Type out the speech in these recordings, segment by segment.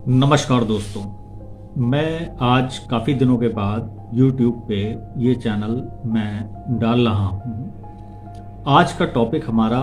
नमस्कार दोस्तों। मैं आज काफ़ी दिनों के बाद YouTube पे ये चैनल मैं डाल रहा हूँ। आज का टॉपिक हमारा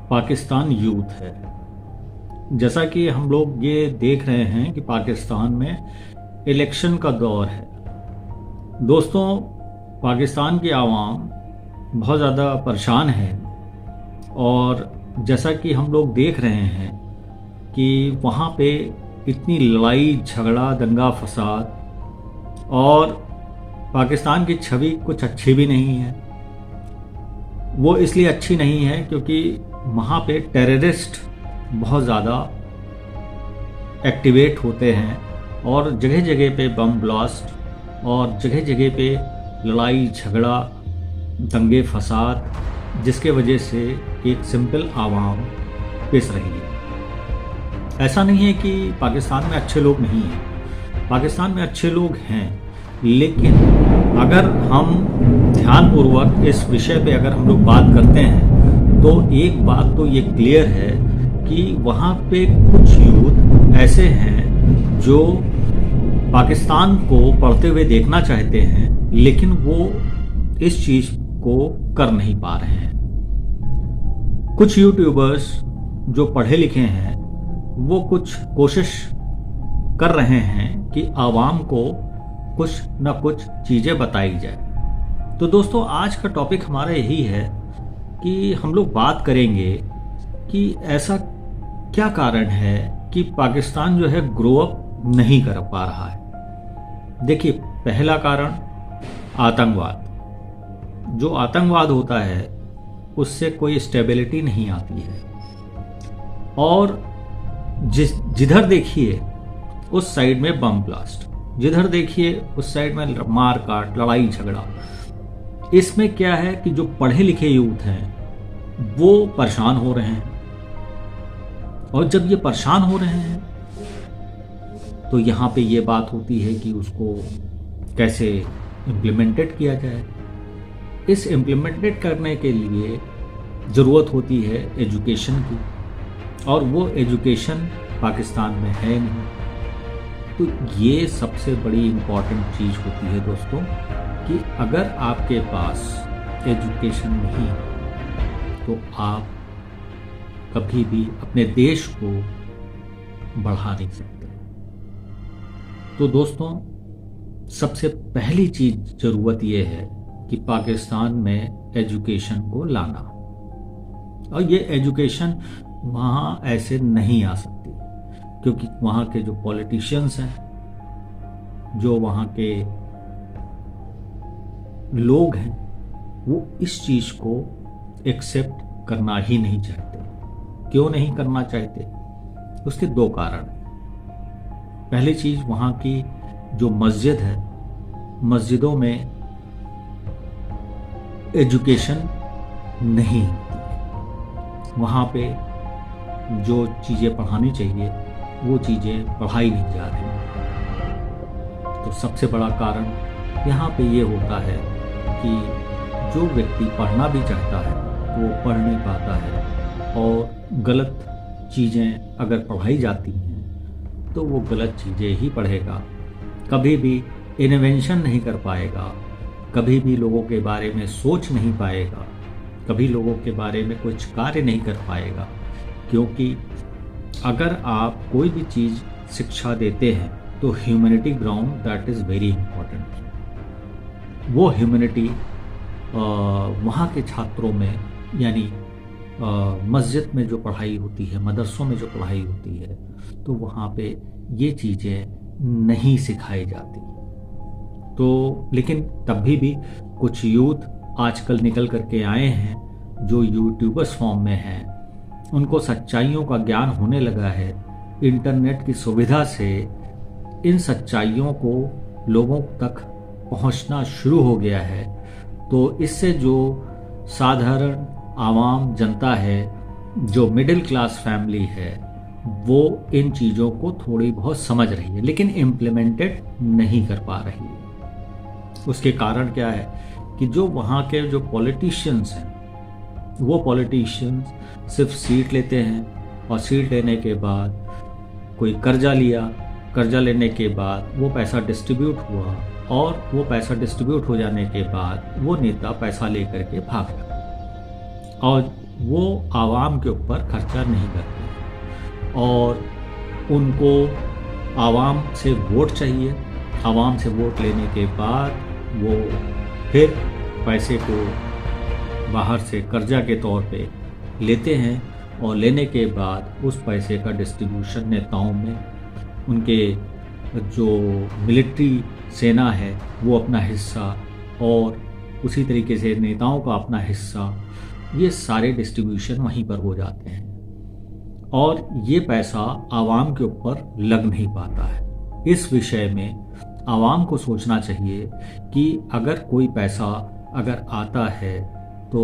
पाकिस्तान यूथ है। जैसा कि हम लोग ये देख रहे हैं कि पाकिस्तान में इलेक्शन का दौर है। दोस्तों, पाकिस्तान की आवाम बहुत ज़्यादा परेशान है और जैसा कि हम लोग देख रहे हैं कि वहाँ पे इतनी लड़ाई झगड़ा दंगा फसाद और पाकिस्तान की छवि कुछ अच्छी भी नहीं है। वो इसलिए अच्छी नहीं है क्योंकि वहाँ पे टेररिस्ट बहुत ज़्यादा एक्टिवेट होते हैं और जगह जगह पे बम ब्लास्ट और जगह जगह पे लड़ाई झगड़ा दंगे फसाद, जिसके वजह से एक सिंपल आवाम पिस रही है। ऐसा नहीं है कि पाकिस्तान में अच्छे लोग नहीं हैं, पाकिस्तान में अच्छे लोग हैं, लेकिन अगर हम ध्यानपूर्वक इस विषय पे अगर हम लोग बात करते हैं तो एक बात तो ये क्लियर है कि वहाँ पे कुछ यूथ ऐसे हैं जो पाकिस्तान को पढ़ते हुए देखना चाहते हैं, लेकिन वो इस चीज़ को कर नहीं पा रहे हैं। कुछ यूट्यूबर्स जो पढ़े लिखे हैं वो कुछ कोशिश कर रहे हैं कि आवाम को कुछ न कुछ चीज़ें बताई जाए। तो दोस्तों, आज का टॉपिक हमारा यही है कि हम लोग बात करेंगे कि ऐसा क्या कारण है कि पाकिस्तान जो है ग्रो अप नहीं कर पा रहा है। देखिए, पहला कारण आतंकवाद। जो आतंकवाद होता है उससे कोई स्टेबिलिटी नहीं आती है और जिधर देखिए उस साइड में बम ब्लास्ट, जिधर देखिए उस साइड में मार काट लड़ाई झगड़ा। इसमें क्या है कि जो पढ़े लिखे यूथ हैं वो परेशान हो रहे हैं और जब ये परेशान हो रहे हैं तो यहाँ पे ये बात होती है कि उसको कैसे इम्प्लीमेंटेड किया जाए। इस इम्प्लीमेंटेड करने के लिए ज़रूरत होती है एजुकेशन की, और वो एजुकेशन पाकिस्तान में है नहीं। तो ये सबसे बड़ी इम्पॉर्टेंट चीज़ होती है दोस्तों कि अगर आपके पास एजुकेशन नहीं है तो आप कभी भी अपने देश को बढ़ा नहीं सकते। तो दोस्तों, सबसे पहली चीज़ ज़रूरत ये है कि पाकिस्तान में एजुकेशन को लाना, और ये एजुकेशन वहाँ ऐसे नहीं आ सकती क्योंकि वहाँ के जो पॉलिटिशियंस हैं, जो वहाँ के लोग हैं, वो इस चीज़ को एक्सेप्ट करना ही नहीं चाहते। क्यों नहीं करना चाहते? उसके दो कारण। पहली चीज़, वहाँ की जो मस्जिद है, मस्जिदों में एजुकेशन नहीं होती। वहाँ पे जो चीज़ें पढ़ानी चाहिए वो चीज़ें पढ़ाई नहीं जा रही। तो सबसे बड़ा कारण यहाँ पे ये होता है कि जो व्यक्ति पढ़ना भी चाहता है वो पढ़ नहीं पाता है, और गलत चीज़ें अगर पढ़ाई जाती हैं तो वो गलत चीज़ें ही पढ़ेगा, कभी भी इन्वेंशन नहीं कर पाएगा, कभी भी लोगों के बारे में सोच नहीं पाएगा, कभी लोगों के बारे में कुछ कार्य नहीं कर पाएगा। क्योंकि अगर आप कोई भी चीज़ शिक्षा देते हैं तो humanity ground that is very important. वो ह्यूमैनिटी वहाँ के छात्रों में, यानी मस्जिद में जो पढ़ाई होती है, मदरसों में जो पढ़ाई होती है, तो वहाँ पे ये चीज़ें नहीं सिखाई जाती। तो लेकिन तब भी कुछ यूथ आजकल निकल करके आए हैं जो यूट्यूबर्स फॉर्म में हैं, उनको सच्चाइयों का ज्ञान होने लगा है। इंटरनेट की सुविधा से इन सच्चाइयों को लोगों तक पहुंचना शुरू हो गया है। तो इससे जो साधारण आवाम जनता है, जो मिडिल क्लास फैमिली है, वो इन चीज़ों को थोड़ी बहुत समझ रही है लेकिन इम्प्लीमेंटेड नहीं कर पा रही है। उसके कारण क्या है कि जो वहाँ के जो पॉलिटिशियंस हैं, वो पॉलिटिशियंस सिर्फ सीट लेते हैं और सीट लेने के बाद कोई कर्जा लिया, कर्जा लेने के बाद वो पैसा डिस्ट्रीब्यूट हुआ और वो पैसा डिस्ट्रीब्यूट हो जाने के बाद वो नेता पैसा लेकर के भाग गया और वो आवाम के ऊपर खर्चा नहीं करते और उनको आवाम से वोट चाहिए। आवाम से वोट लेने के बाद वो फिर पैसे को बाहर से कर्जा के तौर पे लेते हैं और लेने के बाद उस पैसे का डिस्ट्रीब्यूशन नेताओं में, उनके जो मिलिट्री सेना है वो अपना हिस्सा और उसी तरीके से नेताओं का अपना हिस्सा, ये सारे डिस्ट्रीब्यूशन वहीं पर हो जाते हैं और ये पैसा आवाम के ऊपर लग नहीं पाता है। इस विषय में आवाम को सोचना चाहिए कि अगर कोई पैसा अगर आता है तो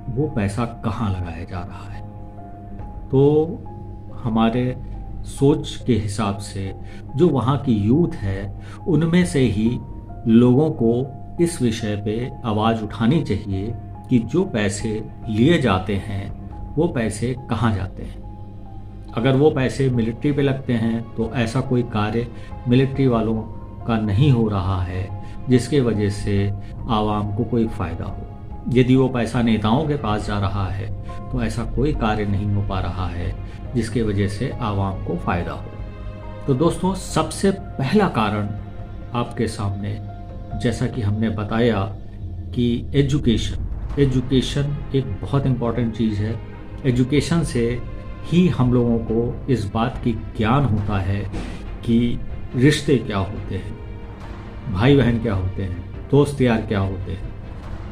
वो पैसा कहाँ लगाया जा रहा है। तो हमारे सोच के हिसाब से जो वहाँ की यूथ है उनमें से ही लोगों को इस विषय पे आवाज़ उठानी चाहिए कि जो पैसे लिए जाते हैं वो पैसे कहाँ जाते हैं। अगर वो पैसे मिलिट्री पे लगते हैं तो ऐसा कोई कार्य मिलिट्री वालों का नहीं हो रहा है जिसके वजह से आवाम को कोई फ़ायदा हो। यदि वो पैसा नेताओं के पास जा रहा है तो ऐसा कोई कार्य नहीं हो पा रहा है जिसके वजह से आवाम को फ़ायदा हो। तो दोस्तों, सबसे पहला कारण आपके सामने, जैसा कि हमने बताया कि एजुकेशन एक बहुत इम्पॉर्टेंट चीज़ है। एजुकेशन से ही हम लोगों को इस बात की ज्ञान होता है कि रिश्ते क्या होते हैं, भाई बहन क्या होते हैं, दोस्त यार क्या होते हैं।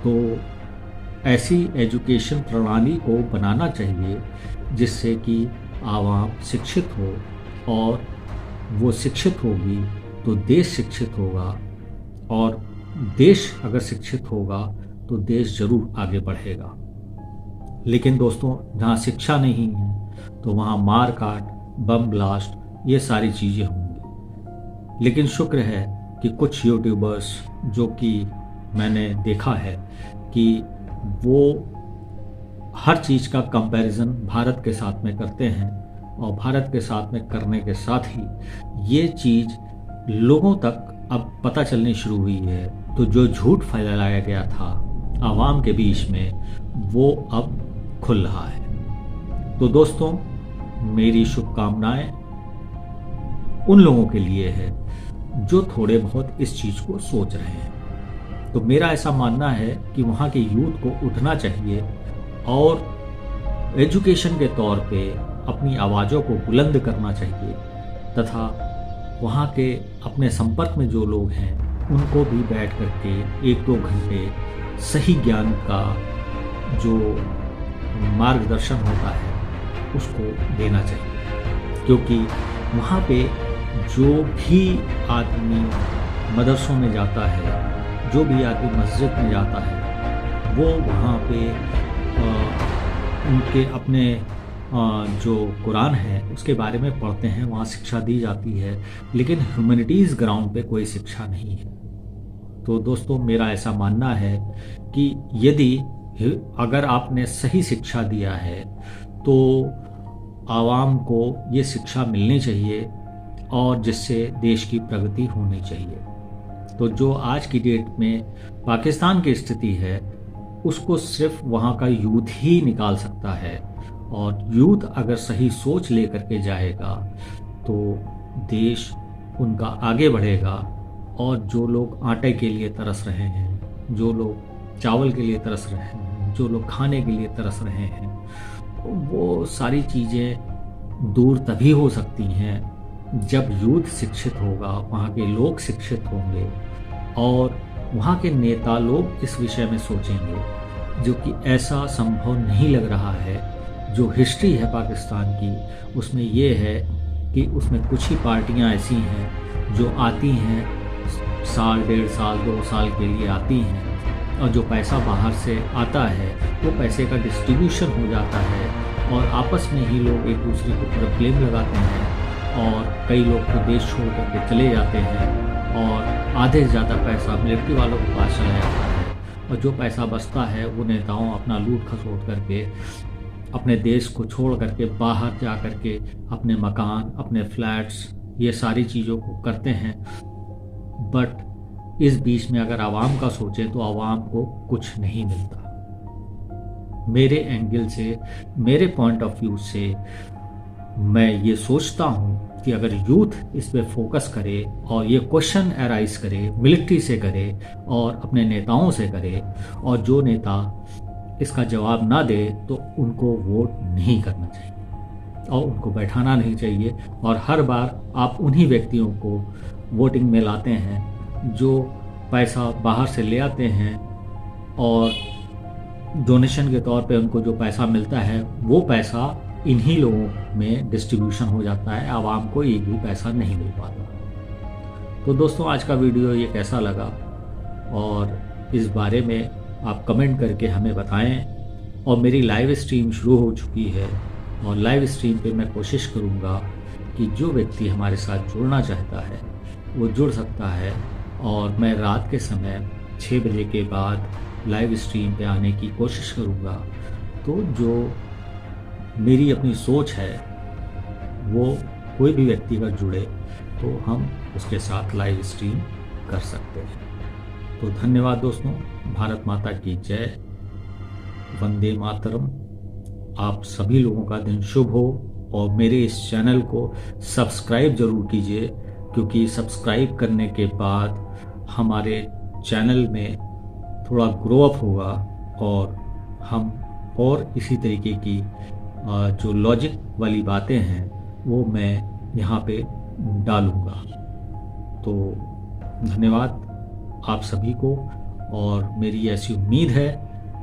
तो ऐसी एजुकेशन प्रणाली को बनाना चाहिए जिससे कि आवाम शिक्षित हो और वो शिक्षित होगी तो देश शिक्षित होगा और देश अगर शिक्षित होगा तो देश ज़रूर आगे बढ़ेगा। लेकिन दोस्तों, जहाँ शिक्षा नहीं है तो वहाँ मार काट, बम ब्लास्ट, ये सारी चीज़ें होंगी। लेकिन शुक्र है कि कुछ यूट्यूबर्स जो कि मैंने देखा है कि वो हर चीज़ का कंपैरिजन भारत के साथ में करते हैं और भारत के साथ में करने के साथ ही ये चीज़ लोगों तक अब पता चलनी शुरू हुई है। तो जो झूठ फैलाया गया था आवाम के बीच में वो अब खुल रहा है। तो दोस्तों, मेरी शुभकामनाएं उन लोगों के लिए है जो थोड़े बहुत इस चीज़ को सोच रहे हैं। तो मेरा ऐसा मानना है कि वहाँ के यूथ को उठना चाहिए और एजुकेशन के तौर पे अपनी आवाज़ों को बुलंद करना चाहिए तथा वहाँ के अपने संपर्क में जो लोग हैं उनको भी बैठ करके 1-2 घंटे सही ज्ञान का जो मार्गदर्शन होता है उसको देना चाहिए। क्योंकि वहाँ पे जो भी आदमी मदरसों में जाता है, जो भी आदमी मस्जिद में जाता है, वो वहाँ पे उनके अपने जो कुरान है उसके बारे में पढ़ते हैं, वहाँ शिक्षा दी जाती है। लेकिन ह्यूमैनिटीज़ ग्राउंड पे कोई शिक्षा नहीं है। तो दोस्तों, मेरा ऐसा मानना है कि यदि अगर आपने सही शिक्षा दिया है तो आवाम को ये शिक्षा मिलनी चाहिए और जिससे देश की प्रगति होनी चाहिए। तो जो आज की डेट में पाकिस्तान की स्थिति है उसको सिर्फ वहाँ का यूथ ही निकाल सकता है और यूथ अगर सही सोच लेकर के जाएगा तो देश उनका आगे बढ़ेगा। और जो लोग आटे के लिए तरस रहे हैं, जो लोग चावल के लिए तरस रहे हैं, जो लोग खाने के लिए तरस रहे हैं, वो सारी चीज़ें दूर तभी हो सकती हैं जब यूथ शिक्षित होगा, वहाँ के लोग शिक्षित होंगे और वहाँ के नेता लोग इस विषय में सोचेंगे, जो कि ऐसा संभव नहीं लग रहा है। जो हिस्ट्री है पाकिस्तान की उसमें ये है कि उसमें कुछ ही पार्टियाँ ऐसी हैं जो आती हैं, साल, 1.5 साल, 2 साल के लिए आती हैं और जो पैसा बाहर से आता है वो पैसे का डिस्ट्रीब्यूशन हो जाता है और आपस में ही लोग एक दूसरे के ऊपर ब्लेम लगाते हैं और कई लोग तो देश छोड़ करके चले जाते हैं और आधे से ज़्यादा पैसा मिलिट्री वालों के पास चला जाता है और जो पैसा बचता है वो नेताओं अपना लूट खसोट करके अपने देश को छोड़ करके बाहर जा करके अपने मकान, अपने फ्लैट्स, ये सारी चीज़ों को करते हैं। बट इस बीच में अगर आवाम का सोचें तो आवाम को कुछ नहीं मिलता। मेरे एंगल से, मेरे पॉइंट ऑफ व्यू से मैं ये सोचता हूँ कि अगर यूथ इस पे फोकस करे और ये क्वेश्चन अराइज करे, मिलिट्री से करे और अपने नेताओं से करे, और जो नेता इसका जवाब ना दे तो उनको वोट नहीं करना चाहिए और उनको बैठाना नहीं चाहिए। और हर बार आप उन्हीं व्यक्तियों को वोटिंग में लाते हैं जो पैसा बाहर से ले आते हैं और डोनेशन के तौर पे उनको जो पैसा मिलता है वो पैसा इन्हीं लोगों में डिस्ट्रीब्यूशन हो जाता है, आवाम को एक भी पैसा नहीं मिल पाता। तो दोस्तों, आज का वीडियो ये कैसा लगा और इस बारे में आप कमेंट करके हमें बताएं। और मेरी लाइव स्ट्रीम शुरू हो चुकी है और लाइव स्ट्रीम पे मैं कोशिश करूँगा कि जो व्यक्ति हमारे साथ जुड़ना चाहता है वो जुड़ सकता है। और मैं रात के समय 6 बजे के बाद लाइव स्ट्रीम पे आने की कोशिश करूँगा। तो जो मेरी अपनी सोच है वो कोई भी व्यक्ति अगर जुड़े तो हम उसके साथ लाइव स्ट्रीम कर सकते हैं। तो धन्यवाद दोस्तों। भारत माता की जय। वंदे मातरम। आप सभी लोगों का दिन शुभ हो और मेरे इस चैनल को सब्सक्राइब ज़रूर कीजिए, क्योंकि सब्सक्राइब करने के बाद हमारे चैनल में थोड़ा ग्रो अप होगा और हम और इसी तरीके की जो लॉजिक वाली बातें हैं वो मैं यहाँ पे डालूँगा। तो धन्यवाद आप सभी को। और मेरी ऐसी उम्मीद है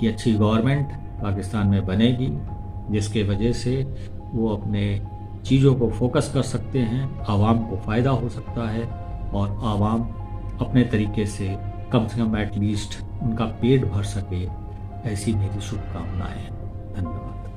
कि अच्छी गवर्नमेंट पाकिस्तान में बनेगी जिसके वजह से वो अपने चीज़ों को फोकस कर सकते हैं, आवाम को फ़ायदा हो सकता है और आवाम अपने तरीके से कम एटलीस्ट उनका पेट भर सके। ऐसी मेरी शुभकामनाएं हैं। धन्यवाद।